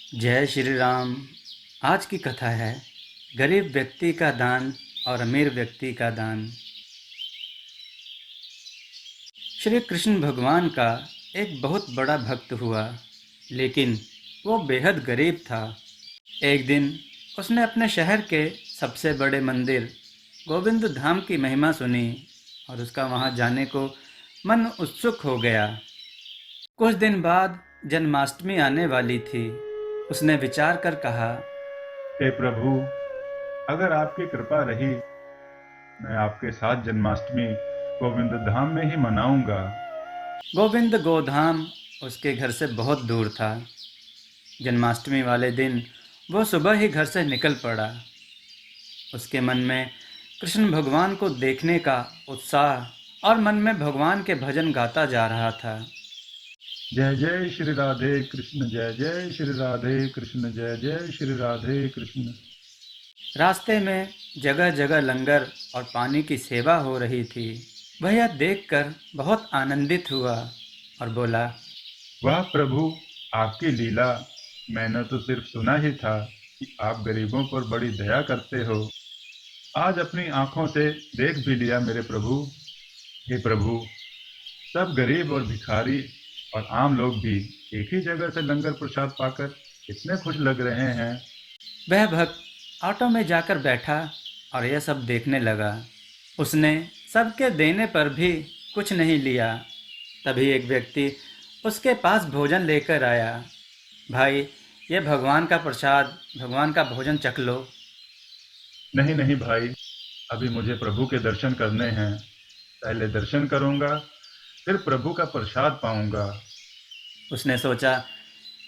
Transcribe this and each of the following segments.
जय श्री राम। आज की कथा है गरीब व्यक्ति का दान और अमीर व्यक्ति का दान। श्री कृष्ण भगवान का एक बहुत बड़ा भक्त हुआ, लेकिन वो बेहद गरीब था। एक दिन उसने अपने शहर के सबसे बड़े मंदिर गोविंद धाम की महिमा सुनी और उसका वहाँ जाने को मन उत्सुक हो गया। कुछ दिन बाद जन्माष्टमी आने वाली थी। उसने विचार कर कहा, हे प्रभु, अगर आपकी कृपा रही, मैं आपके साथ जन्माष्टमी गोविंद धाम में ही मनाऊंगा। गोविंद गोधाम उसके घर से बहुत दूर था। जन्माष्टमी वाले दिन वो सुबह ही घर से निकल पड़ा। उसके मन में कृष्ण भगवान को देखने का उत्साह और मन में भगवान के भजन गाता जा रहा था। जय जय श्री राधे कृष्ण, जय जय श्री राधे कृष्ण, जय जय श्री राधे कृष्ण। रास्ते में जगह जगह लंगर और पानी की सेवा हो रही थी। वह यह देखकर बहुत आनंदित हुआ और बोला, वाह प्रभु, आपकी लीला। मैंने तो सिर्फ सुना ही था कि आप गरीबों पर बड़ी दया करते हो। आज अपनी आंखों से देख भी लिया मेरे प्रभु। हे प्रभु, सब गरीब और भिखारी और आम लोग भी एक ही जगह से लंगर प्रसाद पाकर कितने खुश लग रहे हैं। वह भक्त ऑटो में जाकर बैठा और यह सब देखने लगा। उसने सबके देने पर भी कुछ नहीं लिया। तभी एक व्यक्ति उसके पास भोजन लेकर आया। भाई, ये भगवान का प्रसाद, भगवान का भोजन चख लो। नहीं नहीं भाई, अभी मुझे प्रभु के दर्शन करने हैं। पहले दर्शन करूंगा, फिर प्रभु का प्रसाद पाऊंगा। उसने सोचा,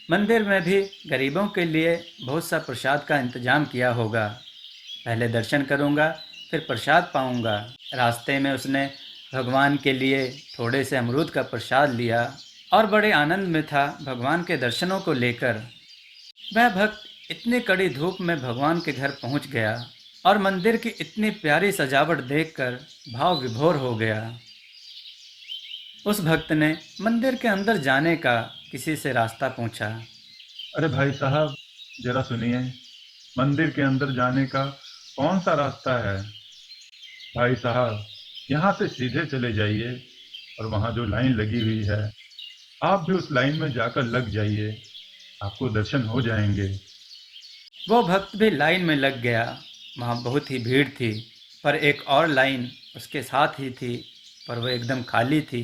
मंदिर में भी गरीबों के लिए बहुत सा प्रसाद का इंतजाम किया होगा। पहले दर्शन करूंगा, फिर प्रसाद पाऊंगा। रास्ते में उसने भगवान के लिए थोड़े से अमरूद का प्रसाद लिया और बड़े आनंद में था भगवान के दर्शनों को लेकर। वह भक्त इतनी कड़ी धूप में भगवान के घर पहुंच गया और मंदिर की इतनी प्यारी सजावट देखकर भाव विभोर हो गया। उस भक्त ने मंदिर के अंदर जाने का किसी से रास्ता पूछा। अरे भाई साहब, जरा सुनिए, मंदिर के अंदर जाने का कौन सा रास्ता है? भाई साहब, यहाँ से सीधे चले जाइए और वहाँ जो लाइन लगी हुई है, आप भी उस लाइन में जाकर लग जाइए। आपको दर्शन हो जाएंगे। वो भक्त भी लाइन में लग गया। वहाँ बहुत ही भीड़ थी, पर एक और लाइन उसके साथ ही थी, पर वो एकदम खाली थी।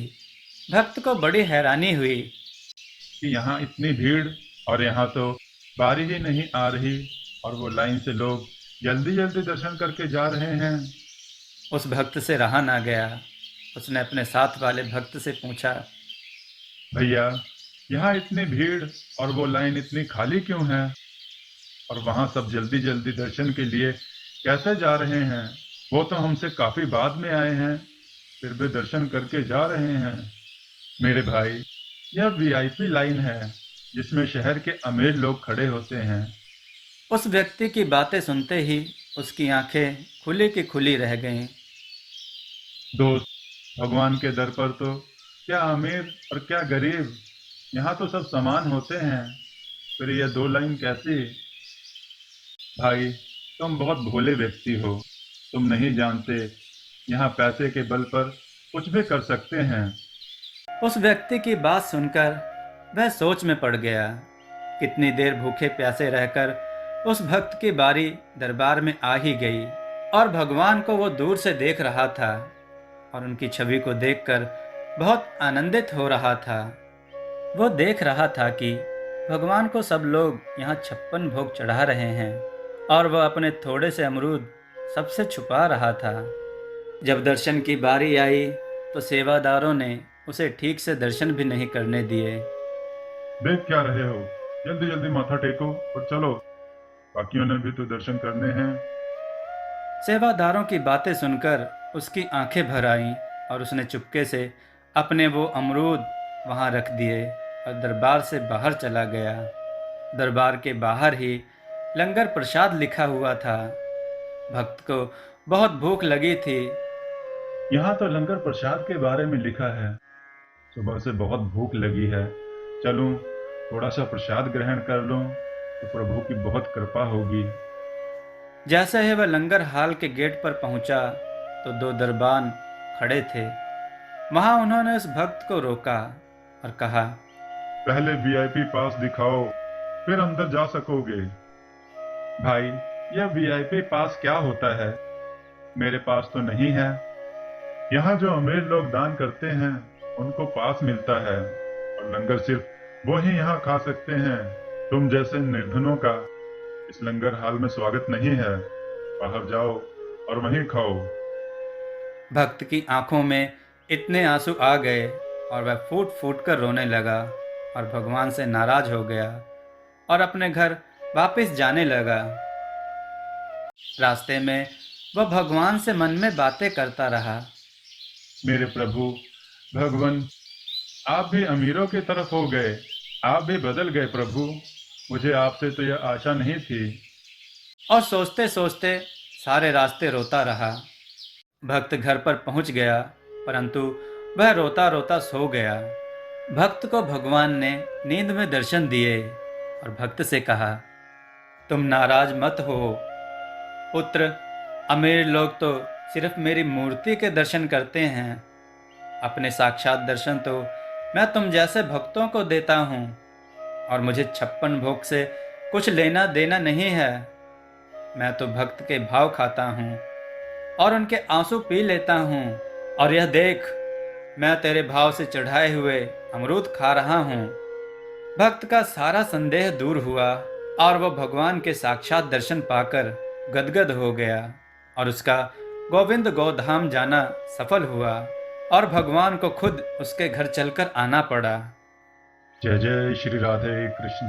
भक्त को बड़ी हैरानी हुई। कि यहाँ इतनी भीड़ और यहाँ तो बारी ही नहीं आ रही, और वो लाइन से लोग जल्दी जल्दी दर्शन करके जा रहे हैं। उस भक्त से रहा ना गया। उसने अपने साथ वाले भक्त से पूछा, भैया, यहाँ इतनी भीड़ और वो लाइन इतनी खाली क्यों है? और वहाँ सब जल्दी जल्दी दर्शन के लिए कैसे जा रहे हैं? वो तो हमसे काफी बाद में आए हैं, फिर भी दर्शन करके जा रहे हैं। मेरे भाई, यह वीआईपी लाइन है जिसमें शहर के अमीर लोग खड़े होते हैं। उस व्यक्ति की बातें सुनते ही उसकी आंखें खुली की खुली रह गईं। दोस्त, भगवान के दर पर तो क्या अमीर और क्या गरीब, यहाँ तो सब समान होते हैं। फिर ये दो लाइन कैसी? भाई, तुम बहुत भोले व्यक्ति हो। तुम नहीं जानते, यहाँ पैसे के बल पर कुछ भी कर सकते हैं। उस व्यक्ति की बात सुनकर वह सोच में पड़ गया। कितनी देर भूखे प्यासे रहकर उस भक्त की बारी दरबार में आ ही गई और भगवान को वो दूर से देख रहा था और उनकी छवि को देखकर बहुत आनंदित हो रहा था। वो देख रहा था कि भगवान को सब लोग यहाँ 56 भोग चढ़ा रहे हैं और वह अपने थोड़े से अमरूद सबसे छुपा रहा था। जब दर्शन की बारी आई तो सेवादारों ने उसे ठीक से दर्शन भी नहीं करने दिए। देख क्या रहे हो? जल्दी जल्दी माथा टेको और चलो, बाकियों ने भी तो दर्शन करने हैं। सेवादारों की बातें सुनकर उसकी आंखें भर आईं और उसने चुपके से अपने वो अमरूद वहां रख दिए और दरबार से बाहर चला गया। दरबार के बाहर ही लंगर प्रसाद लिखा हुआ था। भक्त को बहुत भूख लगी थी। यहाँ तो लंगर प्रसाद के बारे में लिखा है। सुबह से बहुत भूख लगी है, चलूं थोड़ा सा प्रसाद ग्रहण कर लूं। तो प्रभु की बहुत कृपा होगी। जैसे ही वह लंगर हाल के गेट पर पहुंचा तो दो दरबान खड़े थे। वहां उन्होंने उस भक्त को रोका और कहा, पहले वीआईपी पास दिखाओ, फिर अंदर जा सकोगे। भाई, यह वीआईपी पास क्या होता है? मेरे पास तो नहीं है। यहाँ जो अमीर लोग दान करते हैं उनको पास मिलता है, और लंगर सिर्फ वो ही यहाँ खा सकते हैं। तुम जैसे निर्धनों का इस लंगर हाल में स्वागत नहीं है। बाहर जाओ और वहीं खाओ। भक्त की आंखों में इतने आंसू आ गए और वह फूट फूट कर रोने लगा और भगवान से नाराज हो गया और अपने घर वापस जाने लगा। रास्ते में वह भगवान से मन में बातें करता रहा। मेरे प्रभु भगवान, आप भी अमीरों की तरफ हो गए। आप भी बदल गए प्रभु। मुझे आपसे तो यह आशा नहीं थी। और सोचते सोचते सारे रास्ते रोता रहा। भक्त घर पर पहुंच गया, परंतु वह रोता रोता सो गया। भक्त को भगवान ने नींद में दर्शन दिए और भक्त से कहा, तुम नाराज मत हो पुत्र। अमीर लोग तो सिर्फ मेरी मूर्ति के दर्शन करते हैं। अपने साक्षात दर्शन तो मैं तुम जैसे भक्तों को देता हूँ, और मुझे 56 भोग से कुछ लेना देना नहीं है। मैं तो भक्त के भाव खाता हूँ और उनके आंसू पी लेता हूँ। और यह देख, मैं तेरे भाव से चढ़ाए हुए अमरूद खा रहा हूँ। भक्त का सारा संदेह दूर हुआ और वह भगवान के साक्षात दर्शन पाकर गदगद हो गया, और उसका गोविंद गोधाम जाना सफल हुआ और भगवान को खुद उसके घर चलकर आना पड़ा। जय जय श्री राधे कृष्ण।